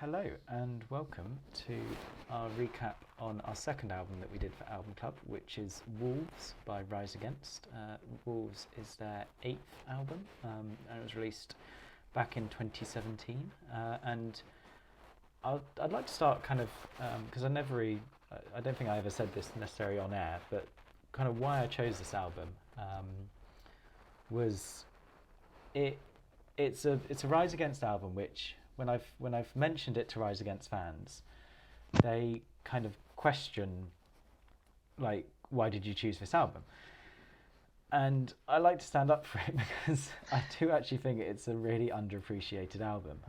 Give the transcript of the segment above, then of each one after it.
Hello and welcome to our recap on our second album that we did for Album Club, which is Wolves by Rise Against. Wolves is their eighth album, and it was released back in 2017. And I'd like to start kind of, because I don't think I ever said this necessarily on air, but kind of why I chose this album was it's a Rise Against album which when I've mentioned it to Rise Against fans, they kind of question, like, why did you choose this album? And I like to stand up for it because I do actually think it's a really underappreciated album.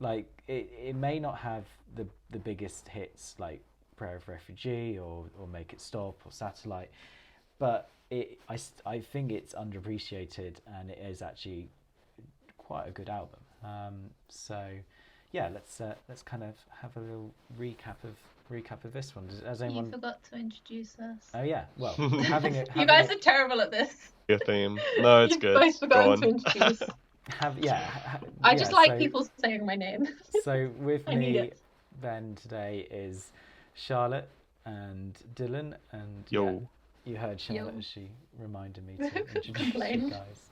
Like it may not have the biggest hits like Prayer of Refugee or Make It Stop or Satellite, but I think it's underappreciated and it is actually quite a good album. So yeah, let's kind of have a little recap of this one. Has anyone? You forgot to introduce us. Oh yeah, well, You guys are terrible at this. Your theme. No, it's You've good. both Go forgotten on. to introduce. I just like people saying my name. So with I need me it. then today is Charlotte and Dylan, and Yo. yeah, you heard Charlotte Yo. as she reminded me to introduce you Complain. guys.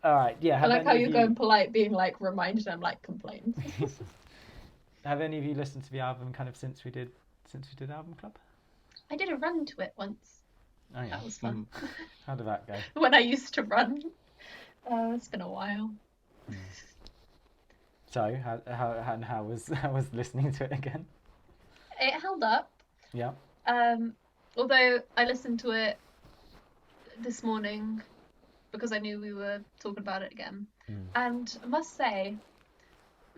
All right, yeah. I like how you're going polite, being like reminded. I'm like complain. Have any of you listened to the album kind of since we did Album Club? I did a run to it once. Oh yeah, That was fun. How did that go? When I used to run. It's been a while. So how was listening to it again? It held up. Yeah. Although I listened to it this morning because I knew we were talking about it again. And I must say,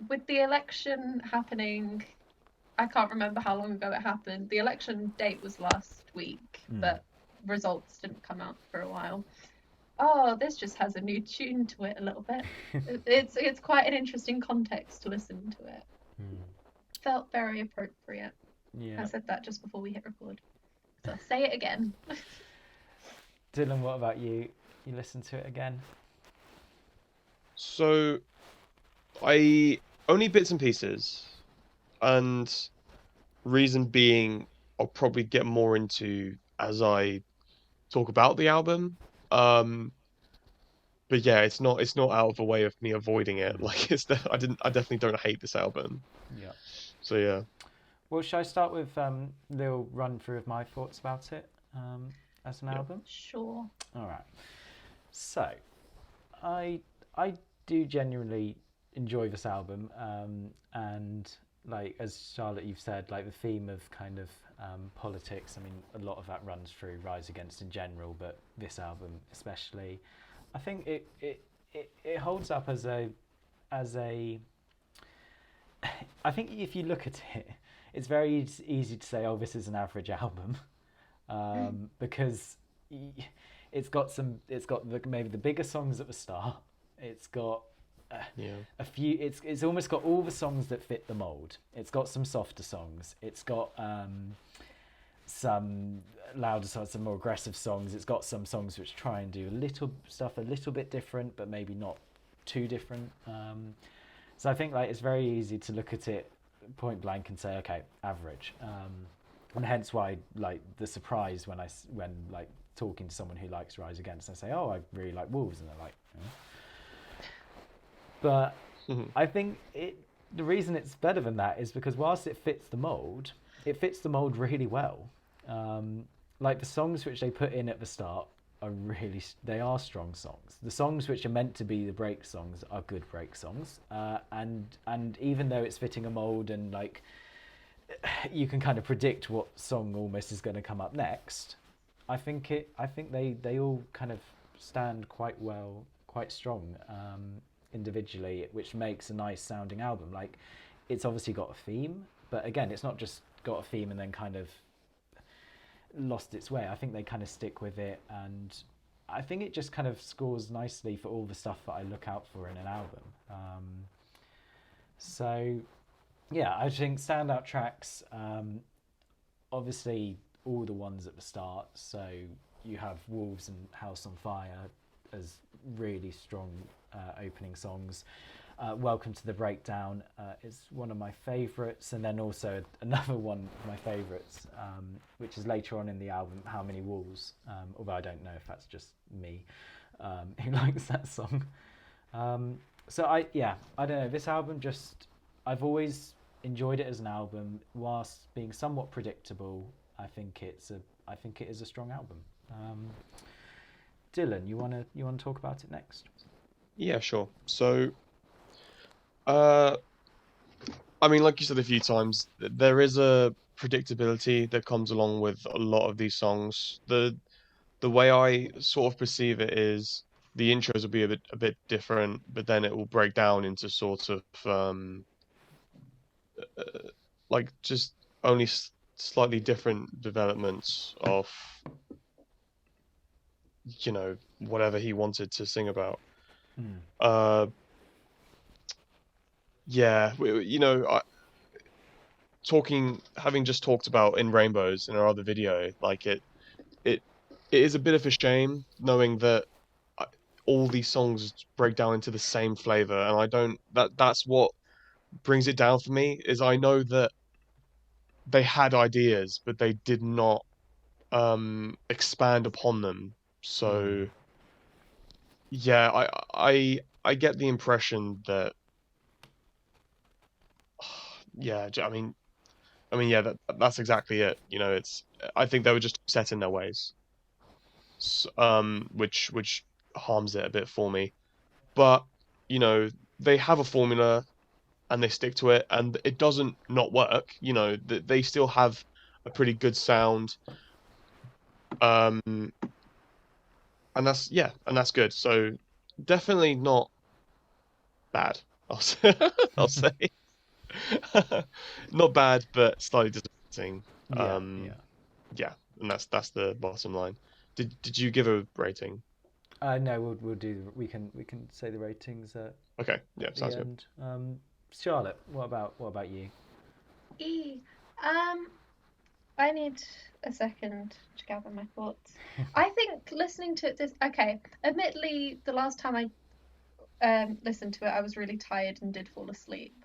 with the election happening, I can't remember how long ago it happened. The election date was last week, but results didn't come out for a while. Oh, this just has a new tune to it a little bit. It's quite an interesting context to listen to it. Felt very appropriate. Yeah. I said that just before we hit record. So I'll say it again. Dylan, what about you? You listened to it again? So, I only bits and pieces, and reason being, I'll probably get more into as I talk about the album. But yeah, it's not out of the way of me avoiding it. Like I definitely don't hate this album. Yeah. So yeah. Well, shall I start with a little run through of my thoughts about it as an album? Sure. All right. So, I do genuinely enjoy this album, and like as Charlotte you've said, like the theme of kind of politics. I mean, a lot of that runs through Rise Against in general, but this album especially. I think it holds up as a. I think if you look at it, it's very easy to say, "Oh, this is an average album," because it's got maybe the bigger songs at the start. It's got a few. It's almost got all the songs that fit the mold. It's got some softer songs. It's got some louder songs, some more aggressive songs. It's got some songs which try and do a little bit different, but maybe not too different. So I think like it's very easy to look at it point blank and say, okay, average, and hence why like the surprise when like talking to someone who likes Rise Against, I say, oh, I really like Wolves, and they're like, but I think the reason it's better than that is because whilst it fits the mold really well. Like the songs which they put in at the start they are strong songs. The songs which are meant to be the break songs are good break songs, and even though it's fitting a mold and like you can kind of predict what song almost is going to come up next, I think they all kind of stand quite well, quite strong individually, which makes a nice sounding album. Like it's obviously got a theme, but again, it's not just got a theme and then kind of lost its way. I think they kind of stick with it, and I think it just kind of scores nicely for all the stuff that I look out for in an album. So yeah, I think standout tracks, obviously all the ones at the start. So you have Wolves and House on Fire as really strong opening songs. Welcome to the Breakdown is one of my favourites, and then also another one of my favourites, which is later on in the album, How Many Walls, although I don't know if that's just me who likes that song. So I don't know, this album I've always enjoyed it as an album, whilst being somewhat predictable. I think it is a strong album. Dylan, you wanna talk about it next? Yeah, sure. So, uh, I mean, like you said a few times, there is a predictability that comes along with a lot of these songs. The way I sort of perceive it is the intros will be a bit different, but then it will break down into sort of like just only slightly different developments of whatever he wanted to sing about. Mm. Yeah, having just talked about In Rainbows in our other video, like it is a bit of a shame knowing that all these songs break down into the same flavor, and I don't. That's what brings it down for me. Is I know that they had ideas, but they did not expand upon them. So yeah, I get the impression that yeah, yeah, that's exactly it. I think they were just set in their ways, which harms it a bit for me. But they have a formula and they stick to it, and it doesn't not work. They still have a pretty good sound, and that's good. So definitely not bad. I'll say, I'll say. Not bad, but slightly disappointing. Yeah, Yeah, and that's the bottom line. Did you give a rating? No, we can say the ratings Okay, yeah, at the sounds good. end. Charlotte, what about you? E. I need a second to gather my thoughts. I think listening to it okay. Admittedly, the last time I listened to it, I was really tired and did fall asleep.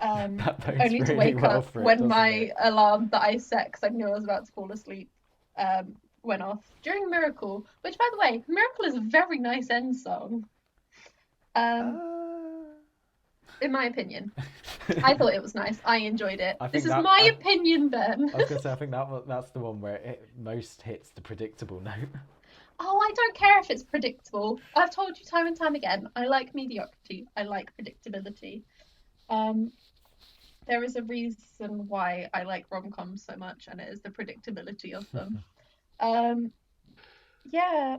That bodes Only to really wake well up for it, when doesn't my it? alarm that I set because I knew I was about to fall asleep went off during Miracle. Which, by the way, Miracle is a very nice end song. In my opinion, I thought it was nice. I enjoyed it. This is my opinion, Ben. I was gonna say I think that's the one where it most hits the predictable note. Oh, I don't care if it's predictable. I've told you time and time again, I like mediocrity. I like predictability. There is a reason why I like rom-coms so much, and it is the predictability of them. Yeah,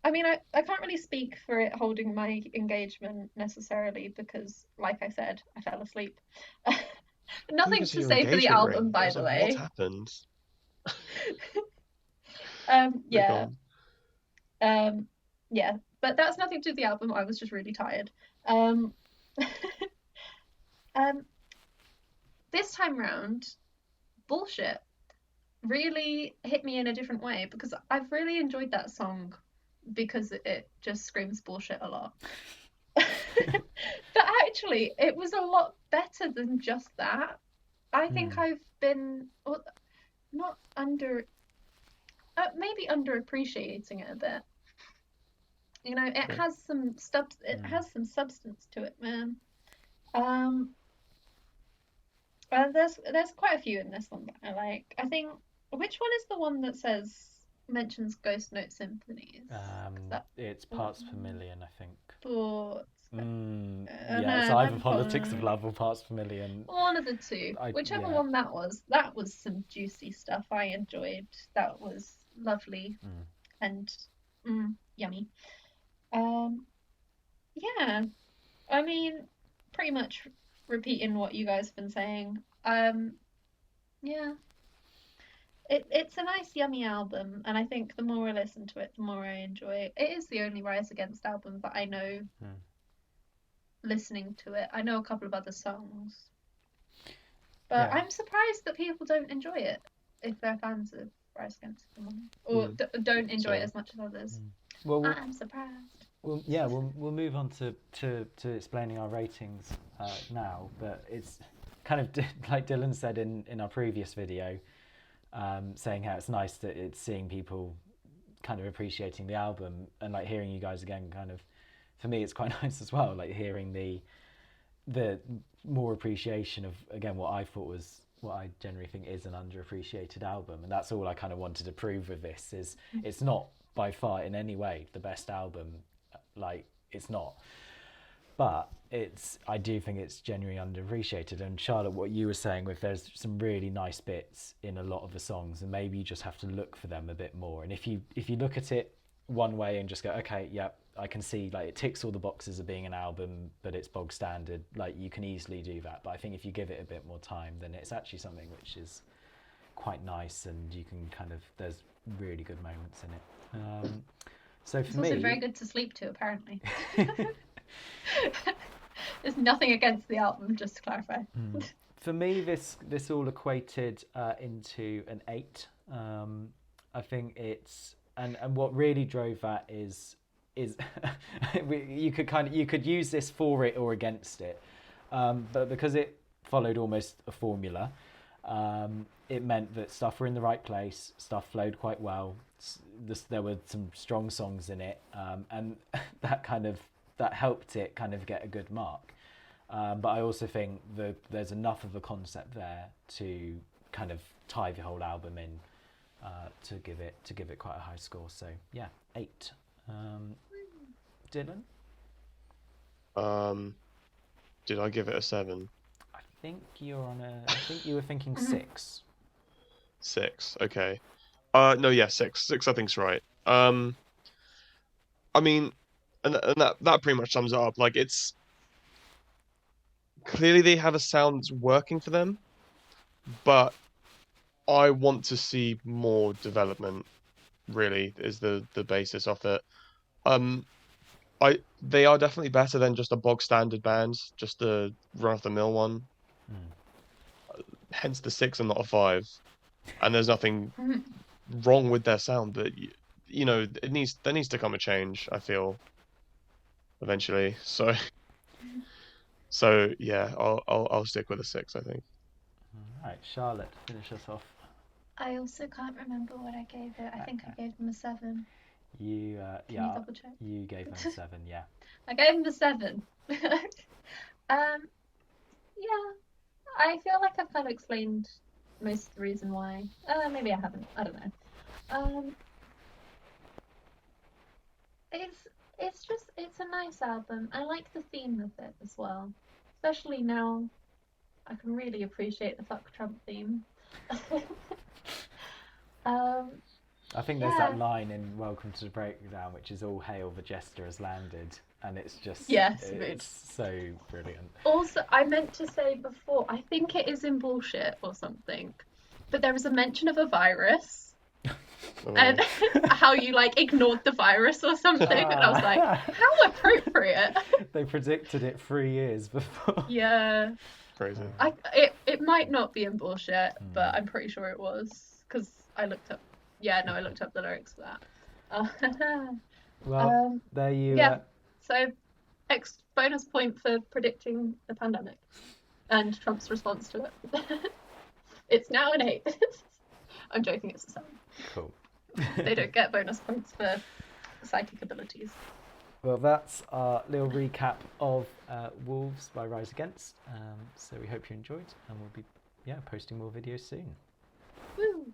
I mean, I can't really speak for it holding my engagement necessarily because, like I said, I fell asleep. Nothing Was to your say for the engagement album, ring? I by was the like, what way. happened? Yeah. Yeah, but that's nothing to do with the album. I was just really tired. Um, this time round, Bullshit really hit me in a different way because I've really enjoyed that song because it just screams bullshit a lot. But actually, it was a lot better than just that. I think I've been not maybe underappreciating it a bit. It has some stuff. It has some substance to it, man. There's quite a few in this one that I like. I think which one is the one that mentions Ghost Note symphonies? It's Parts Per Million, I think. Thoughts. Yeah, it's either Politics of Love or Parts Per Million. One of the two. Whichever one that was some juicy stuff I enjoyed. That was lovely and yummy. Yeah, I mean, pretty much repeating what you guys have been saying. Yeah, it's a nice, yummy album, and I think the more I listen to it, the more I enjoy it. It is the only Rise Against album that I know. Listening to it, I know a couple of other songs, but I'm surprised that people don't enjoy it if they're fans of Rise Against the Machine, or don't enjoy it as much as others. Well, I'm surprised. Well, yeah, we'll move on to explaining our ratings now, but it's kind of like Dylan said in our previous video, saying how it's nice that it's seeing people kind of appreciating the album, and like hearing you guys again, kind of, for me it's quite nice as well, like hearing the more appreciation of, again, what I thought was, what I generally think is an underappreciated album. And that's all I kind of wanted to prove with this, is it's not by far in any way the best album, like it's not, but I do think it's genuinely underappreciated. And Charlotte, what you were saying, with there's some really nice bits in a lot of the songs, and maybe you just have to look for them a bit more. And if you look at it one way and just go, okay, yeah, I can see like it ticks all the boxes of being an album, but it's bog standard, like you can easily do that. But I think if you give it a bit more time, then it's actually something which is quite nice, and you can kind of, there's really good moments in it. So for It's me, also very good to sleep to, apparently. There's nothing against the album, just to clarify. for me, this all equated into an 8. I think it's, and what really drove that is you could use this for it or against it, but because it followed almost a formula, it meant that stuff were in the right place, stuff flowed quite well. There were some strong songs in it, and that helped it kind of get a good mark. But I also think that there's enough of a concept there to kind of tie the whole album in, to give it quite a high score. So yeah, 8. Dylan? Did I give it a 7? I think you were thinking 6. 6, okay. No, yeah, 6. 6 I think's right. I mean, and that pretty much sums it up. Like, it's clearly they have a sound working for them, but I want to see more development, really, is the basis of it. They are definitely better than just a bog standard band, just a run of the mill one. Hence the 6 and not a 5. And there's nothing wrong with their sound, but you know, there needs to come a change, I feel, eventually. So yeah, I'll stick with a 6, I think. All right, Charlotte, finish us off. I also can't remember what I gave it. I think I gave them a 7. You Can yeah, you double check? you gave them a 7, yeah. I gave them a 7. Yeah, I feel like I've kind of explained most of the reason why. Maybe I haven't. I don't know. It's a nice album. I like the theme of it as well. Especially now, I can really appreciate the fuck Trump theme. I think there's Yeah. that line in Welcome to the Breakdown, which is "All hail the jester has landed," and it's just, Yes, it's so brilliant. Also, I meant to say before, I think it is in Bullshit or something, but there was a mention of a virus and how you like ignored the virus or something, and I was like, how appropriate. They predicted it 3 years before. Yeah, Crazy. it might not be in Bullshit, but I'm pretty sure it was, because I looked up. Yeah, no, I looked up the lyrics for that. Well, there you. Yeah. So, bonus point for predicting the pandemic and Trump's response to it. It's now an 8. I'm joking, it's a 7. Cool. They don't get bonus points for psychic abilities. Well, that's our little recap of Wolves by Rise Against. So we hope you enjoyed, and we'll be posting more videos soon. Woo!